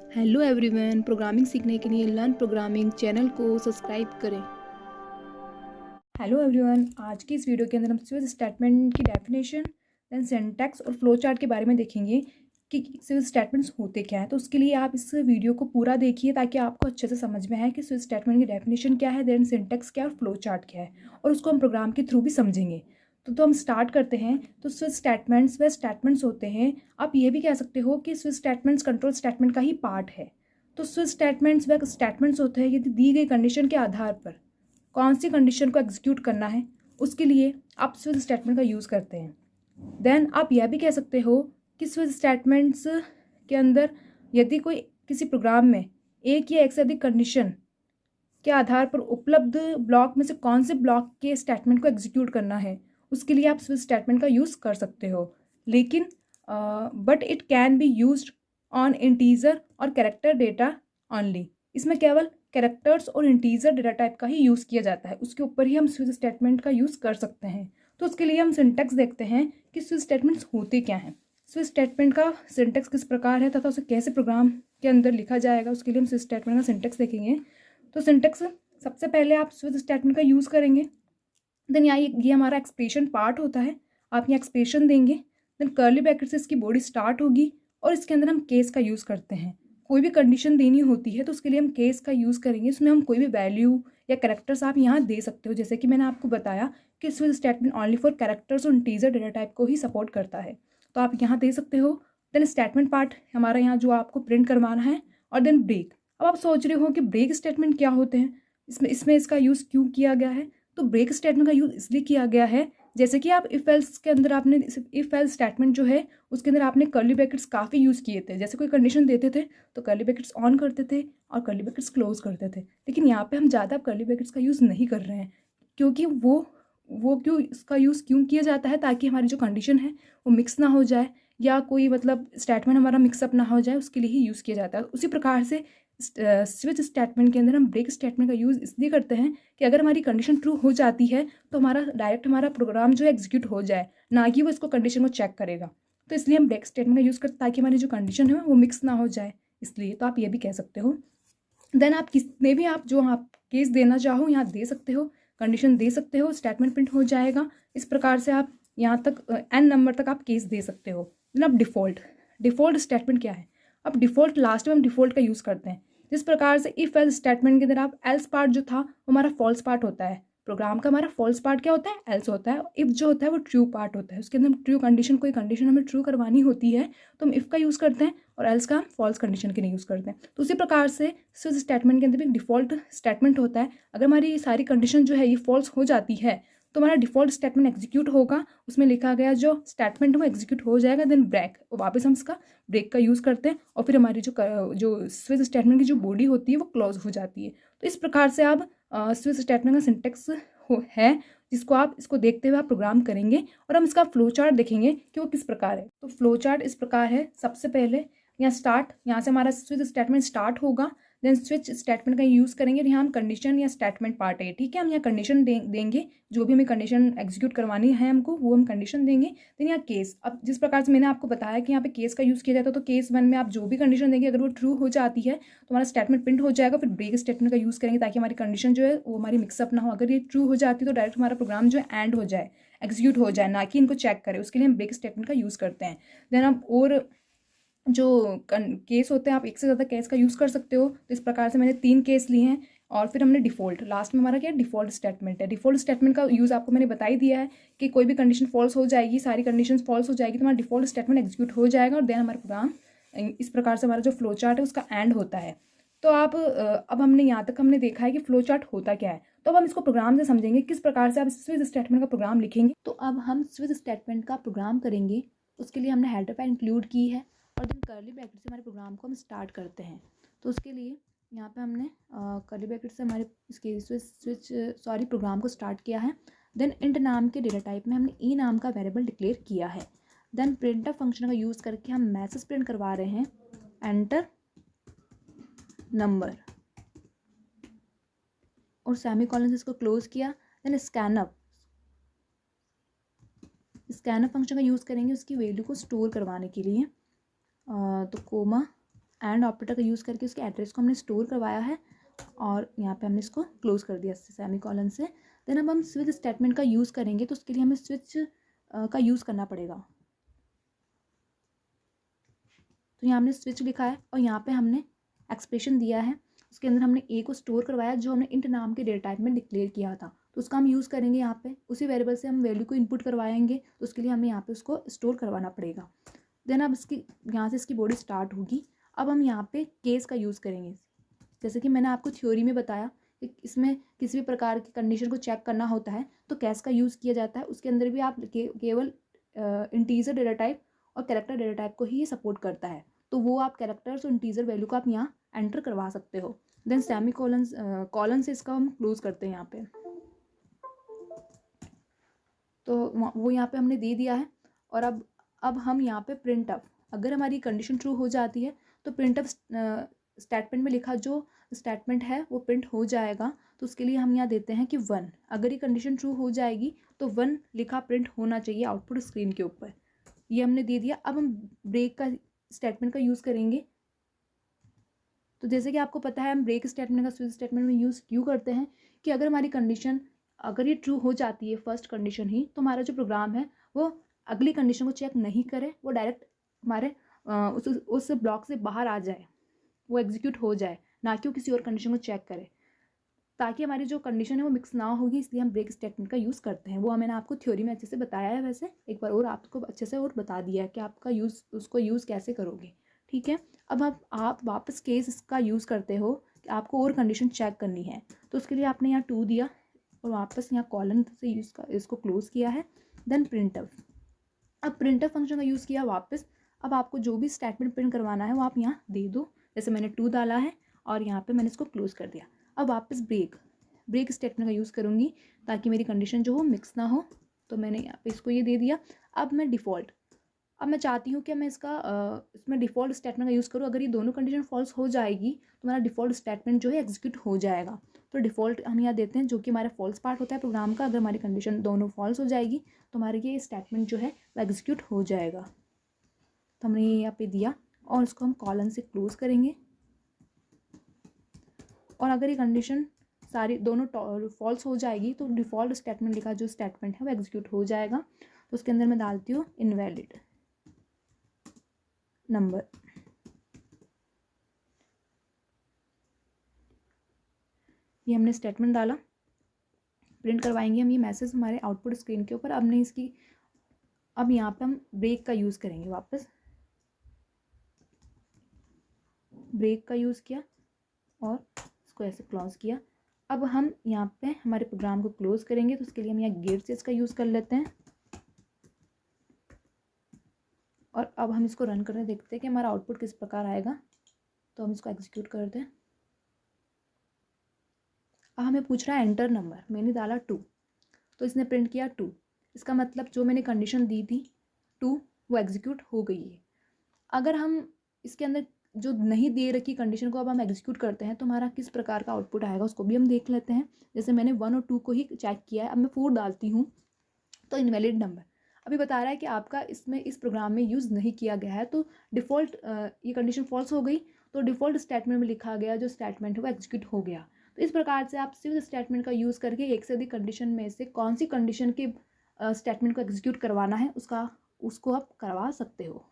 Hello everyone, programming सीखने के लिए लर्न प्रोग्रामिंग चैनल को सब्सक्राइब करें। हेलो एवरीवन, आज की इस वीडियो के अंदर हम स्विच स्टेटमेंट की डेफिनेशन, देन सिंटैक्स और फ्लो चार्ट के बारे में देखेंगे कि स्विच स्टेटमेंट्स होते क्या है। तो उसके लिए आप इस वीडियो को पूरा देखिए ताकि आपको अच्छे से समझ में आए कि स्विच स्टेटमेंट की डेफिनेशन क्या है, देन सिंटैक्स क्या है और फ्लो चार्ट क्या है, और उसको हम प्रोग्राम के थ्रू भी समझेंगे। तो हम स्टार्ट करते हैं। तो स्विच स्टेटमेंट्स व स्टेटमेंट्स होते हैं। आप ये भी कह सकते हो कि स्विच स्टेटमेंट्स कंट्रोल स्टेटमेंट का ही पार्ट है। तो स्विच स्टेटमेंट्स व स्टेटमेंट्स होते हैं यदि दी गई कंडीशन के आधार पर कौन सी कंडीशन को एग्जीक्यूट करना है, उसके लिए आप स्विच स्टेटमेंट का यूज़ करते हैं। देन आप यह भी कह सकते हो कि स्विच स्टेटमेंट्स के अंदर यदि कोई किसी प्रोग्राम में एक या एक से अधिक कंडीशन के आधार पर उपलब्ध ब्लॉक में से कौन से ब्लॉक के स्टेटमेंट को एग्जीक्यूट करना है, उसके लिए आप स्विच स्टेटमेंट का यूज़ कर सकते हो। लेकिन but it can be used on integer और कैरेक्टर डेटा ऑनली। इसमें केवल कैरेक्टर्स और इंटीजर डेटा टाइप का ही यूज़ किया जाता है, उसके ऊपर ही हम स्विच स्टेटमेंट का यूज़ कर सकते हैं। तो उसके लिए हम सिंटैक्स देखते हैं कि स्विच स्टेटमेंट्स होते क्या हैं, स्विच स्टेटमेंट का सिंटैक्स किस प्रकार है तथा उसे कैसे प्रोग्राम के अंदर लिखा जाएगा। उसके लिए हम स्विच स्टेटमेंट का सिंटैक्स देखेंगे। तो सिंटैक्स सबसे पहले आप स्विच स्टेटमेंट का यूज़ करेंगे। देन यहाँ ये हमारा एक्सप्रेशन पार्ट होता है। आप यहाँ एक्सप्रेशन देंगे, देन कर्ली ब्रैकेट से इसकी बॉडी स्टार्ट होगी और इसके अंदर हम केस का यूज़ करते हैं। कोई भी कंडीशन देनी होती है तो उसके लिए हम केस का यूज़ करेंगे। इसमें हम कोई भी वैल्यू या कैरेक्टर्स आप यहाँ दे सकते हो, जैसे कि मैंने आपको बताया कि switch statement only for characters और इंटीजर डेटा टाइप को ही सपोर्ट करता है, तो आप यहाँ दे सकते हो। देन स्टेटमेंट पार्ट हमारा यहाँ जो आपको प्रिंट करवाना है, और देन ब्रेक। अब आप सोच रहे हो कि ब्रेक स्टेटमेंट क्या होते हैं, इसमें इसका यूज़ क्यों किया गया है। तो ब्रेक स्टेटमेंट का यूज़ इसलिए किया गया है, जैसे कि आप इफ एल्स के अंदर आपने इफ एल्स स्टेटमेंट जो है उसके अंदर आपने कर्ली ब्रैकेट्स काफ़ी यूज़ किए थे। जैसे कोई कंडीशन देते थे तो कर्ली ब्रैकेट्स ऑन करते थे और कर्ली ब्रैकेट्स क्लोज करते थे। लेकिन यहाँ पे हम ज़्यादा कर्ली ब्रैकेट्स का यूज़ नहीं कर रहे हैं, क्योंकि वो क्यों इसका यूज़ क्यों किया जाता है, ताकि हमारी जो कंडीशन है वो मिक्स ना हो जाए या कोई मतलब स्टेटमेंट हमारा मिक्सअप ना हो जाए, उसके लिए ही यूज़ किया जाता है। उसी प्रकार से स्विच स्टेटमेंट के अंदर हम ब्रेक स्टेटमेंट का यूज़ इसलिए करते हैं कि अगर हमारी कंडीशन ट्रू हो जाती है तो हमारा प्रोग्राम जो है एग्जीक्यूट हो जाए, ना कि वो इसको कंडीशन को चेक करेगा। तो इसलिए हम ब्रेक स्टेटमेंट का यूज़ करते हैं ताकि हमारी जो कंडीशन है वो मिक्स ना हो जाए, इसलिए। तो आप ये भी कह सकते हो। देन आप कितने भी आप जो आप केस देना चाहो यहाँ दे सकते हो, कंडीशन दे सकते हो, स्टेटमेंट प्रिंट हो जाएगा। इस प्रकार से आप यहाँ तक एन नंबर तक आप केस दे सकते हो। देन आप डिफ़ॉल्ट स्टेटमेंट क्या है। अब डिफ़ॉल्ट लास्ट में हम डिफ़ॉल्ट का यूज़ करते हैं। जिस प्रकार से इफ़ एल्स स्टेटमेंट के अंदर आप एल्स पार्ट जो था वो हमारा फॉल्स पार्ट होता है। प्रोग्राम का हमारा फॉल्स पार्ट क्या होता है, एल्स होता है। इफ़ जो होता है वो ट्रू पार्ट होता है। उसके अंदर ट्रू कंडीशन, कोई कंडीशन हमें ट्रू करवानी होती है तो हम इफ़ का यूज़ करते हैं, और एल्स का हम फॉल्स कंडीशन के लिए यूज़ करते हैं। तो उसी प्रकार से स्विच स्टेटमेंट के अंदर भी एक डिफ़ॉल्ट स्टेटमेंट होता है। अगर हमारी सारी कंडीशन जो है ये फॉल्स हो जाती है तो हमारा डिफ़ॉल्ट स्टेटमेंट एग्जीक्यूट होगा, उसमें लिखा गया जो स्टेटमेंट है वो एग्जीक्यूट हो जाएगा। देन ब्रेक, वापस हम इसका ब्रेक का यूज़ करते हैं और फिर हमारी जो स्विच स्टेटमेंट की जो बॉडी होती है वो क्लोज हो जाती है। तो इस प्रकार से आप स्विच स्टेटमेंट का सिंटेक्स है, जिसको आप इसको देखते हुए आप प्रोग्राम करेंगे, और हम इसका फ्लो चार्ट देखेंगे कि वो किस प्रकार है। तो फ्लो चार्ट इस प्रकार है। सबसे पहले यहाँ से हमारा स्विच स्टेटमेंट स्टार्ट होगा। देन स्विच स्टेटमेंट का यूज़ करेंगे, यहाँ हम कंडीशन या स्टेटमेंट पार्ट है, ठीक है। हम यहाँ कंडीशन देंगे, जो भी हमें कंडीशन एग्जीक्यूट करवानी है हमको वो हम कंडीशन देंगे। देन यहाँ केस, अब जिस प्रकार से मैंने आपको बताया कि यहाँ पे केस का यूज़ किया जाता है, तो केस 1 में आप जो भी कंडीशन देंगे अगर वो ट्रू हो जाती है तो हमारा स्टेटमेंट प्रिंट हो जाएगा। फिर ब्रेक स्टेटमेंट का यूज़ करेंगे ताकि हमारी कंडीशन जो है वो हमारी मिक्सअप ना हो। अगर ये ट्रू हो जाती है तो डायरेक्ट हमारा प्रोग्राम जो है एंड हो जाए, एग्जीक्यूट हो जाए, ना कि इनको चेक करें। उसके लिए हम ब्रेक स्टेटमेंट का यूज़ करते हैं। देन हम और जो केस होते हैं, आप एक से ज़्यादा केस का यूज़ कर सकते हो। तो इस प्रकार से मैंने 3 केस लिए हैं, और फिर हमने डिफ़ॉल्ट, लास्ट में हमारा क्या डिफ़ॉल्ट स्टेटमेंट है। डिफ़ॉल्ट स्टेटमेंट का यूज़ आपको मैंने बता ही दिया है कि कोई भी कंडीशन फॉल्स हो जाएगी, सारी कंडीशन फॉल्स हो जाएगी तो हमारा डिफ़ॉल्ट स्टेटमेंट एग्जीक्यूट हो जाएगा, और देन हमारा प्रोग्राम इस प्रकार से हमारा जो फ्लो चार्ट है उसका एंड होता है। तो आप अब हमने यहाँ तक हमने देखा है कि फ्लो चार्ट होता क्या है। तो अब हम इसको प्रोग्राम से समझेंगे किस प्रकार से आप स्विच स्टेटमेंट का प्रोग्राम लिखेंगे। तो अब हम स्विच स्टेटमेंट का प्रोग्राम करेंगे। उसके लिए हमने हेडर फाइल इंक्लूड की है, और देन कर्ली ब्रैकेट से हमारे प्रोग्राम को हम स्टार्ट करते हैं। तो उसके लिए यहाँ पे हमने कर्ली ब्रैकेट से हमारे इसके स्विच प्रोग्राम को स्टार्ट किया है। देन इंट नाम के डेटा टाइप में हमने ई नाम का वेरिएबल डिक्लेयर किया है। देन प्रिंटफ फंक्शन का यूज़ करके हम मैसेज प्रिंट करवा रहे हैं, एंटर नंबर, और सेमीकोलन से इसको क्लोज किया। देन स्कैनअप फंक्शन का यूज़ करेंगे उसकी वैल्यू को स्टोर करवाने के लिए। तो कोमा एंड ऑपरेटर का यूज़ करके उसके एड्रेस को हमने स्टोर करवाया है और यहाँ पे हमने इसको क्लोज कर दिया सेमीकोलन से। देन अब हम स्विच स्टेटमेंट का यूज़ करेंगे, तो उसके लिए हमें स्विच का यूज़ करना पड़ेगा। तो यहाँ हमने स्विच लिखा है और यहाँ पे हमने एक्सप्रेशन दिया है, उसके अंदर हमने ए को स्टोर करवाया जो हमने इंट नाम के डेटा टाइप में डिक्लेयर किया था, तो उसका हम यूज़ करेंगे यहाँ पे। उसी वेरिएबल से हम वैल्यू को इनपुट करवाएंगे, तो उसके लिए हमें यहाँ पे उसको स्टोर करवाना पड़ेगा। देन अब इसकी यहाँ से इसकी बॉडी स्टार्ट होगी। अब हम यहाँ पे केस का यूज़ करेंगे, जैसे कि मैंने आपको थ्योरी में बताया कि इसमें किसी भी प्रकार की कंडीशन को चेक करना होता है तो केस का यूज़ किया जाता है। उसके अंदर भी आप केवल इंटीजर डेटा टाइप और कैरेक्टर डेटा टाइप को ही सपोर्ट करता है, तो वो आप कैरेक्टर्स और इंटीजर वैल्यू को आप यहाँ एंटर करवा सकते हो। देन सेमी कॉलन से इसका हम क्लोज करते हैं यहाँ पे, तो वो यहाँ पे हमने दे दिया है। और अब हम यहाँ पे प्रिंट अप, अगर हमारी कंडीशन ट्रू हो जाती है तो प्रिंट अप स्टेटमेंट में लिखा जो स्टेटमेंट है वो प्रिंट हो जाएगा, तो उसके लिए हम यहाँ देते हैं कि 1। अगर ये कंडीशन ट्रू हो जाएगी तो 1 लिखा प्रिंट होना चाहिए आउटपुट स्क्रीन के ऊपर, ये हमने दे दिया। अब हम ब्रेक का स्टेटमेंट का यूज़ करेंगे। तो जैसे कि आपको पता है हम ब्रेक स्टेटमेंट का स्विच स्टेटमेंट में यूज़ क्यों करते हैं कि अगर हमारी कंडीशन अगर ये ट्रू हो जाती है फर्स्ट कंडीशन ही, तो हमारा जो प्रोग्राम है वो अगली कंडीशन को चेक नहीं करे, वो डायरेक्ट हमारे उस ब्लॉक से बाहर आ जाए, वो एग्जीक्यूट हो जाए, ना कि वो किसी और कंडीशन को चेक करे, ताकि हमारी जो कंडीशन है वो मिक्स ना होगी। इसलिए हम ब्रेक स्टेटमेंट का यूज़ करते हैं। वो मैंने आपको थ्योरी में अच्छे से बताया है, वैसे एक बार और आपको अच्छे से और बता दिया है कि आपका यूज़ उसको यूज़ कैसे करोगे। ठीक है, अब आप वापस केस इसका यूज़ करते हो कि आपको और कंडीशन चेक करनी है, तो उसके लिए आपने यहाँ 2 दिया और वापस यहाँ कॉलन से इसको क्लोज किया है। देन प्रिंटफ, अब प्रिंटफ फंक्शन का यूज़ किया वापस। अब आपको जो भी स्टेटमेंट प्रिंट करवाना है वो आप यहाँ दे दो, जैसे मैंने 2 डाला है और यहाँ पे मैंने इसको क्लोज कर दिया। अब वापस ब्रेक स्टेटमेंट का यूज़ करूँगी ताकि मेरी कंडीशन जो हो मिक्स ना हो, तो मैंने यहाँ पे इसको ये दे दिया। अब मैं चाहती हूँ कि मैं इसमें डिफ़ॉल्ट स्टेटमेंट का यूज़ करूँ। अगर ये दोनों कंडीशन फॉल्स हो जाएगी तो हमारा डिफ़ॉल्ट स्टेटमेंट जो है एग्जीक्यूट हो जाएगा। तो डिफ़ॉल्ट हम यहाँ देते हैं जो कि हमारा फॉल्स पार्ट होता है प्रोग्राम का। अगर हमारी कंडीशन दोनों फॉल्स हो जाएगी तो हमारे ये स्टेटमेंट जो है वो एग्जीक्यूट हो जाएगा। तो हमने ये यहाँ पे दिया और इसको हम कॉलन से क्लोज करेंगे। और अगर ये कंडीशन सारी दोनों फॉल्स हो जाएगी तो डिफ़ॉल्ट स्टेटमेंट लिखा जो स्टेटमेंट है वो एग्जीक्यूट हो जाएगा। तो उसके अंदर मैं डालती हूँ इनवैलिड नंबर। ये हमने स्टेटमेंट डाला, प्रिंट करवाएंगे हम ये मैसेज हमारे आउटपुट स्क्रीन के ऊपर। अब यहाँ पे हम ब्रेक का यूज़ करेंगे, वापस ब्रेक का यूज़ किया और इसको ऐसे क्लोज किया। अब हम यहाँ पे हमारे प्रोग्राम को क्लोज करेंगे, तो उसके लिए हम यहाँ गेट से इसका यूज़ कर लेते हैं। और अब हम इसको रन करके देखते हैं कि हमारा आउटपुट किस प्रकार आएगा। तो हम इसको एग्जीक्यूट करते हैं। अब हमें पूछ रहा है एंटर नंबर, मैंने डाला 2, तो इसने प्रिंट किया 2। इसका मतलब जो मैंने कंडीशन दी थी 2 वो एग्जीक्यूट हो गई है। अगर हम इसके अंदर जो नहीं दे रखी कंडीशन को अब हम एग्जीक्यूट करते हैं तो हमारा किस प्रकार का आउटपुट आएगा उसको भी हम देख लेते हैं। जैसे मैंने 1 और 2 को ही चेक किया है, अब मैं 4 डालती हूँ तो इनवैलिड नंबर अभी बता रहा है कि आपका इसमें इस प्रोग्राम में यूज़ नहीं किया गया है। तो डिफ़ॉल्ट ये कंडीशन फॉल्स हो गई, तो डिफ़ॉल्ट स्टेटमेंट में लिखा गया जो स्टेटमेंट है वो एग्जीक्यूट हो गया। तो इस प्रकार से आप सिर्फ स्टेटमेंट का यूज़ करके एक से अधिक कंडीशन में से कौन सी कंडीशन के स्टेटमेंट को एग्जीक्यूट करवाना है उसको आप करवा सकते हो।